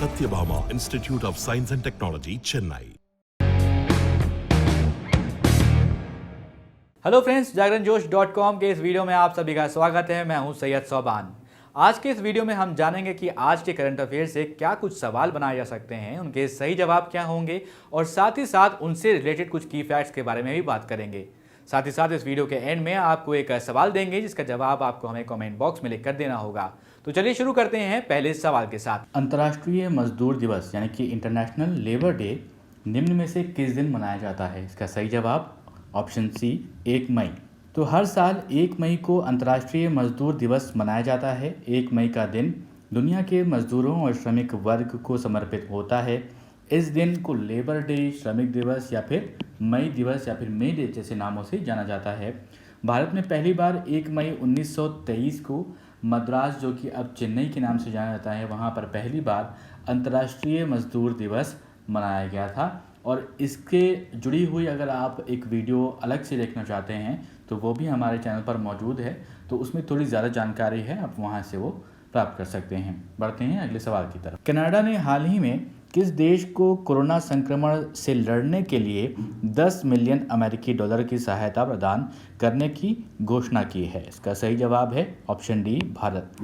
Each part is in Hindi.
Satyabhama Institute of Science and Technology, Chennai. Hello friends, Jagranjosh dot com के इस वीडियो में आप सभी का स्वागत है। मैं हूं सैयद सोबान। आज के इस वीडियो में हम जानेंगे कि आज के करंट अफेयर से क्या कुछ सवाल बनाए जा सकते हैं, उनके सही जवाब क्या होंगे और साथ ही साथ उनसे रिलेटेड कुछ की फैक्ट्स के बारे में भी बात करेंगे। साथ ही साथ इस वीडियो के एंड में आपको एक सवाल देंगे जिसका जवाब आपको हमें कमेंट बॉक्स में लिख कर देना होगा। तो चलिए शुरू करते हैं पहले सवाल के साथ। अंतर्राष्ट्रीय मजदूर दिवस यानी कि इंटरनेशनल लेबर डे निम्न में से किस दिन मनाया जाता है? इसका सही जवाब ऑप्शन सी 1 मई। तो हर साल 1 मई को अंतर्राष्ट्रीय मजदूर दिवस मनाया जाता है। 1 मई का दिन दुनिया के मजदूरों और श्रमिक वर्ग को समर्पित होता है। इस दिन को लेबर डे, श्रमिक दिवस या फिर मई दिवस या फिर मे डे जैसे नामों से जाना जाता है। भारत में पहली बार 1 मई 1923 को मद्रास, जो कि अब चेन्नई के नाम से जाना जाता है, वहाँ पर पहली बार अंतर्राष्ट्रीय मजदूर दिवस मनाया गया था। और इसके जुड़ी हुई अगर आप एक वीडियो अलग से देखना चाहते हैं तो वो भी हमारे चैनल पर मौजूद है, तो उसमें थोड़ी ज़्यादा जानकारी है, आप वहाँ से वो प्राप्त कर सकते हैं। बढ़ते हैं अगले सवाल की तरफ। कनाडा ने हाल ही में किस देश को कोरोना संक्रमण से लड़ने के लिए 10 मिलियन अमेरिकी डॉलर की सहायता प्रदान करने की घोषणा की है? इसका सही जवाब है ऑप्शन डी, भारत।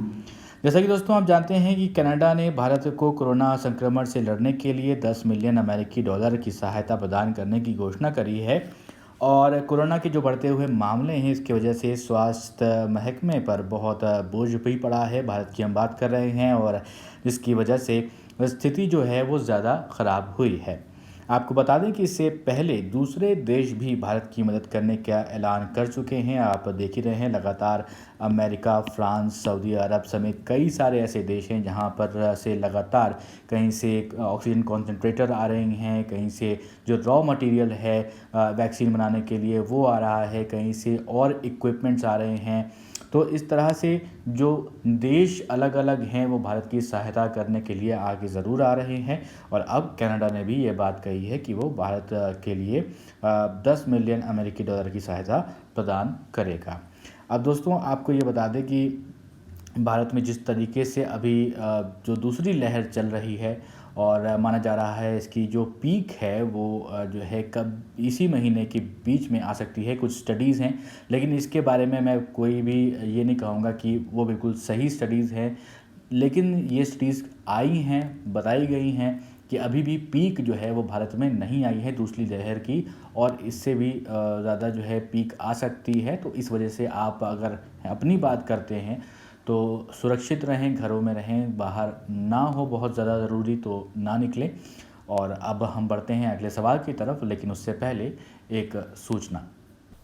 जैसा कि दोस्तों आप जानते हैं कि कनाडा ने भारत को कोरोना संक्रमण से लड़ने के लिए 10 मिलियन अमेरिकी डॉलर की सहायता प्रदान करने की घोषणा करी है। और कोरोना के जो बढ़ते हुए मामले हैं, इसकी वजह से स्वास्थ्य महकमे पर बहुत बोझ भी पड़ा है। भारत की हम बात कर रहे हैं और जिसकी वजह से स्थिति जो है वो ज़्यादा ख़राब हुई है। आपको बता दें कि इससे पहले दूसरे देश भी भारत की मदद करने का ऐलान कर चुके हैं। आप देख ही रहे हैं लगातार अमेरिका, फ्रांस, सऊदी अरब समेत कई सारे ऐसे देश हैं जहां पर से लगातार कहीं से ऑक्सीजन कॉन्सेंट्रेटर आ रहे हैं, कहीं से जो रॉ मटेरियल है वैक्सीन बनाने के लिए वो आ रहा है, कहीं से और इक्विपमेंट्स आ रहे हैं। तो इस तरह से जो देश अलग अलग हैं वो भारत की सहायता करने के लिए आगे ज़रूर आ रहे हैं। और अब कनाडा ने भी ये बात कही है कि वो भारत के लिए 10 मिलियन अमेरिकी डॉलर की सहायता प्रदान करेगा। अब दोस्तों आपको ये बता दें कि भारत में जिस तरीके से अभी जो दूसरी लहर चल रही है और माना जा रहा है इसकी जो पीक है वो जो है कब इसी महीने के बीच में आ सकती है। कुछ स्टडीज़ हैं, लेकिन इसके बारे में मैं कोई भी ये नहीं कहूँगा कि वो बिल्कुल सही स्टडीज़ हैं, लेकिन ये स्टडीज़ आई हैं, बताई गई हैं कि अभी भी पीक जो है वो भारत में नहीं आई है दूसरी लहर की, और इससे भी ज़्यादा जो है पीक आ सकती है। तो इस वजह से आप अगर अपनी बात करते हैं तो सुरक्षित रहें, घरों में रहें, बाहर ना हो बहुत ज़्यादा ज़रूरी तो ना निकलें। और अब हम बढ़ते हैं अगले सवाल की तरफ, लेकिन उससे पहले एक सूचना।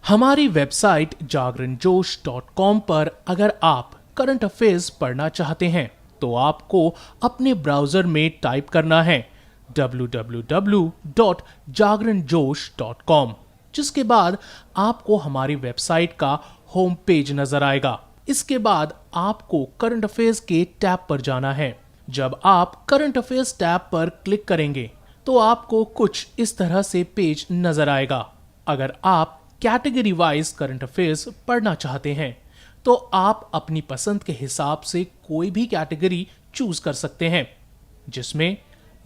हमारी वेबसाइट जागरणजोश.com पर अगर आप करंट अफेयर्स पढ़ना चाहते हैं तो आपको अपने ब्राउजर में टाइप करना है www.jagranjosh.com, जिसके बाद आपको हमारी वेबसाइट का होम पेज नजर आएगा। इसके बाद आपको करंट अफेयर्स के टैब पर जाना है। जब आप करंट अफेयर्स टैब पर क्लिक करेंगे तो आपको कुछ इस तरह से पेज नजर आएगा। अगर आप कैटेगरी वाइज करंट अफेयर्स पढ़ना चाहते हैं तो आप अपनी पसंद के हिसाब से कोई भी कैटेगरी चूज कर सकते हैं, जिसमें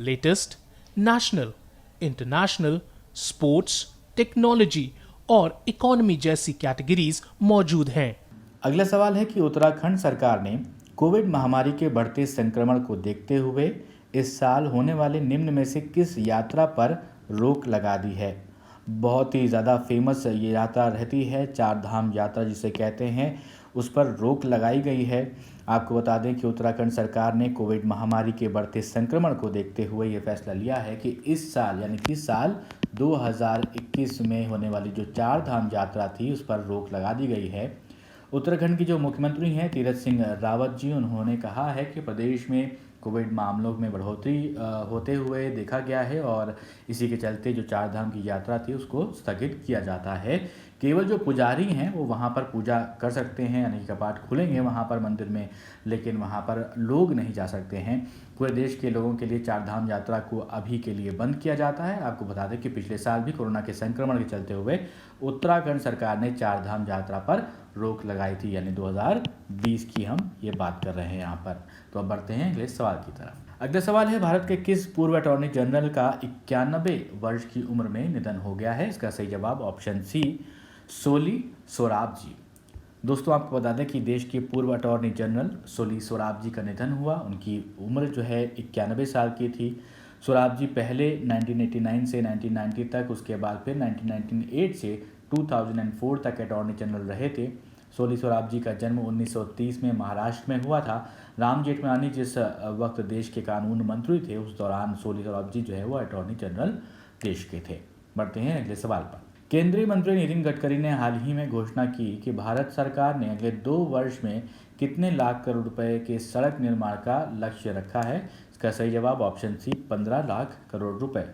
latest, national, international, sports, technology और इकोनॉमी जैसी कैटेगरीज मौजूद हैं। अगला सवाल है कि उत्तराखंड सरकार ने कोविड महामारी के बढ़ते संक्रमण को देखते हुए इस साल होने वाले निम्न में से किस यात्रा पर रोक लगा दी है? बहुत ही ज़्यादा फेमस ये यात्रा रहती है, 4 धाम यात्रा जिसे कहते हैं, उस पर रोक लगाई गई है। आपको बता दें कि उत्तराखंड सरकार ने कोविड महामारी के बढ़ते संक्रमण को देखते हुए ये फैसला लिया है कि इस साल यानी कि साल 2021 में होने वाली जो 4 धाम यात्रा थी उस पर रोक लगा दी गई है। उत्तराखंड के जो मुख्यमंत्री हैं तीरथ सिंह रावत जी, उन्होंने कहा है कि प्रदेश में कोविड मामलों में बढ़ोतरी होते हुए देखा गया है और इसी के चलते जो 4 धाम की यात्रा थी उसको स्थगित किया जाता है। केवल जो पुजारी हैं वो वहाँ पर पूजा कर सकते हैं, यानी कि कपाट खुलेंगे वहाँ पर मंदिर में, लेकिन वहाँ पर लोग नहीं जा सकते हैं। पूरे देश के लोगों के लिए 4 धाम यात्रा को अभी के लिए बंद किया जाता है। आपको बता दें कि पिछले साल भी कोरोना के संक्रमण के चलते हुए उत्तराखंड सरकार ने 4 धाम यात्रा पर रोक लगाई थी, यानी 2020 की हम ये बात कर रहे हैं यहाँ पर। तो अब बढ़ते हैं अगले सवाल की तरफ। अगला सवाल है, भारत के किस पूर्व अटॉर्नी जनरल का 91 वर्ष की उम्र में निधन हो गया है? इसका सही जवाब ऑप्शन सी, सोली सोराब जी। दोस्तों आपको बता दें कि देश के पूर्व अटॉर्नी जनरल सोली सोराब जी का निधन हुआ। उनकी उम्र जो है 91 साल की थी। सोराब जी पहले 1989 से 1990 तक, उसके बाद फिर 1998 से 2004 तक अटॉर्नी जनरल रहे थे। सोली सोराब जी का जन्म 1930 में महाराष्ट्र में हुआ था। राम जेठमलानी जिस वक्त देश के कानून मंत्री थे, उस दौरान सोली सोराब जी जो है वो अटॉर्नी जनरल देश के थे। बढ़ते हैं अगले सवाल पर। केंद्रीय मंत्री नितिन गडकरी ने हाल ही में घोषणा की कि भारत सरकार ने अगले 2 वर्ष में कितने लाख करोड़ रुपए के सड़क निर्माण का लक्ष्य रखा है? इसका सही जवाब ऑप्शन सी, 15 लाख करोड़ रुपए।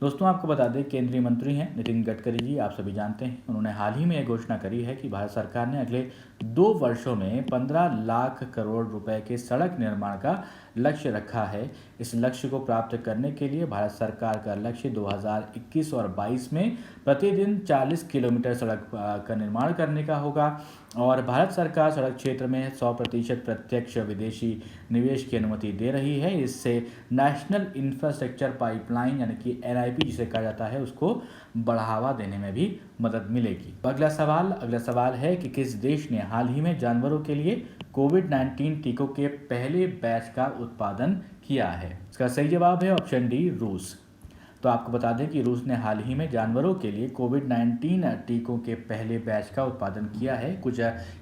दोस्तों आपको बता दें, केंद्रीय मंत्री हैं नितिन गडकरी जी, आप सभी जानते हैं। उन्होंने हाल ही में यह घोषणा करी है कि भारत सरकार ने अगले 2 वर्षों में 15 लाख करोड़ रुपए के सड़क निर्माण का लक्ष्य रखा है। इस लक्ष्य को प्राप्त करने के लिए भारत सरकार का लक्ष्य 2021 और 22 में प्रतिदिन 40 किलोमीटर सड़क का निर्माण करने का होगा। और भारत सरकार सड़क क्षेत्र में 100% प्रत्यक्ष विदेशी निवेश की अनुमति दे रही है। इससे नेशनल इंफ्रास्ट्रक्चर पाइपलाइन यानी कि NIP जिसे कहा जाता है, उसको बढ़ावा देने में भी मदद मिलेगी। अगला सवाल है कि किस देश ने हाल ही में जानवरों के लिए कोविड-19 टीकों के पहले बैच का उत्पादन किया है? इसका सही जवाब है ऑप्शन डी, रूस। तो आपको बता दें कि रूस ने हाल ही में जानवरों के लिए कोविड-19 टीकों के पहले बैच का उत्पादन किया है। कुछ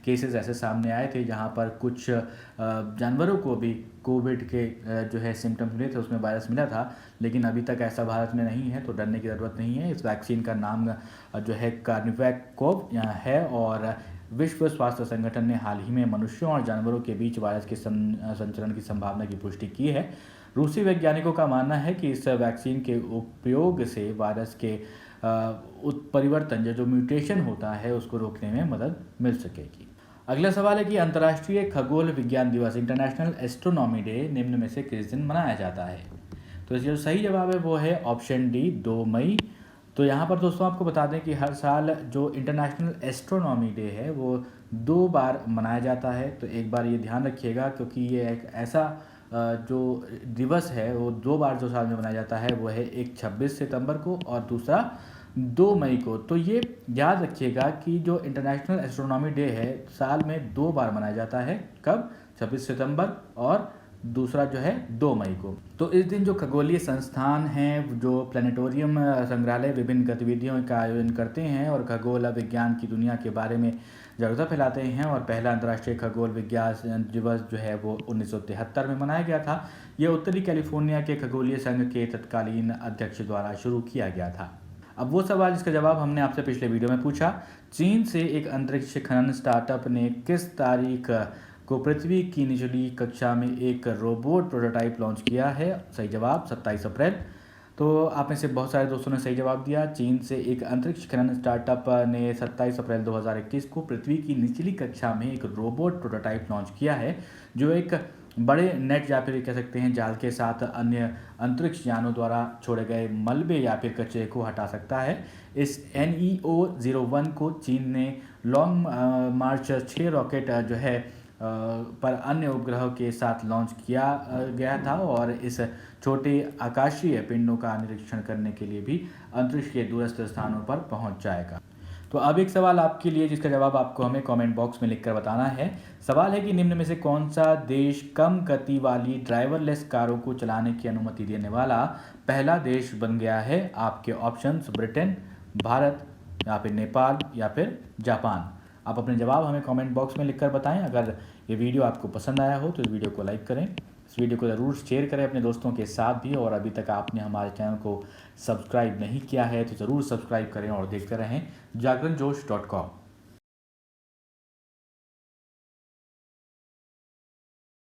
केसेस ऐसे सामने आए थे जहां पर कुछ जानवरों को भी कोविड के जो है सिम्टम्स मिले थे, उसमें वायरस मिला था, लेकिन अभी तक ऐसा भारत में नहीं है, तो डरने की ज़रूरत नहीं है। इस वैक्सीन का नाम जो है कार्निवैक है और विश्व स्वास्थ्य संगठन ने हाल ही में मनुष्यों और जानवरों के बीच वायरस के संचरण की संभावना की पुष्टि की है। रूसी वैज्ञानिकों का मानना है कि इस वैक्सीन के उपयोग से वायरस के उत्परिवर्तन जो म्यूटेशन होता है उसको रोकने में मदद मिल सकेगी। अगला सवाल है कि अंतर्राष्ट्रीय खगोल विज्ञान दिवस इंटरनेशनल एस्ट्रोनॉमी डे निम्न में से किस दिन मनाया जाता है? तो इसका जो सही जवाब है वो है ऑप्शन डी, 2 मई। तो यहाँ पर दोस्तों आपको बता दें कि हर साल जो इंटरनेशनल एस्ट्रोनॉमी डे है वो 2 बार मनाया जाता है। तो एक बार ये ध्यान रखिएगा, क्योंकि ये एक ऐसा जो दिवस है वो 2 बार जो साल में मनाया जाता है, वो है एक 26 सितंबर को और दूसरा 2 मई को। तो ये याद रखिएगा कि जो इंटरनेशनल एस्ट्रोनॉमी डे है साल में 2 बार मनाया जाता है। कब? 26 सितंबर और दूसरा जो है 2 मई को। तो इस दिन जो खगोलीय संस्थान हैं, जो प्लानिटोरियम संग्रहालय विभिन्न गतिविधियों का आयोजन करते हैं और खगोल विज्ञान की दुनिया के बारे में जागरूकता फैलाते हैं। और पहला अंतर्राष्ट्रीय खगोल विज्ञान दिवस जो है वो 1973 में मनाया गया था। यह उत्तरी कैलिफोर्निया के खगोलीय संघ के तत्कालीन अध्यक्ष द्वारा शुरू किया गया था। अब वो सवाल जिसका जवाब हमने आपसे पिछले वीडियो में पूछा, चीन से एक अंतरिक्ष खनन स्टार्टअप ने किस तारीख को पृथ्वी की निचली कक्षा में एक रोबोट प्रोटोटाइप लॉन्च किया है? सही जवाब 27 अप्रैल। तो आप में से बहुत सारे दोस्तों ने सही जवाब दिया। चीन से एक अंतरिक्ष खनन स्टार्टअप ने 27 अप्रैल 2021 को पृथ्वी की निचली कक्षा में एक रोबोट प्रोटोटाइप लॉन्च किया है, जो एक बड़े नेट या फिर कह सकते हैं जाल के साथ अन्य अंतरिक्ष यानों द्वारा छोड़े गए मलबे या फिर कचरे को हटा सकता है। इस NEO-01 को चीन ने लॉन्ग मार्च 6 रॉकेट जो है पर अन्य उपग्रहों के साथ लॉन्च किया गया था और इस छोटे आकाशीय पिंडों का निरीक्षण करने के लिए भी अंतरिक्ष के दूरस्थ स्थानों पर पहुंच जाएगा। तो अब एक सवाल आपके लिए जिसका जवाब आपको हमें कमेंट बॉक्स में लिखकर बताना है। सवाल है कि निम्न में से कौन सा देश कम गति वाली ड्राइवरलेस कारों को चलाने की अनुमति देने वाला पहला देश बन गया है? आपके ऑप्शंस ब्रिटेन, भारत या फिर नेपाल या फिर जापान। आप अपने जवाब हमें कमेंट बॉक्स में लिखकर बताएं। अगर ये वीडियो आपको पसंद आया हो तो इस वीडियो को लाइक करें, इस वीडियो को ज़रूर शेयर करें अपने दोस्तों के साथ भी, और अभी तक आपने हमारे चैनल को सब्सक्राइब नहीं किया है तो ज़रूर सब्सक्राइब करें और देखते रहें जागरणजोश.com।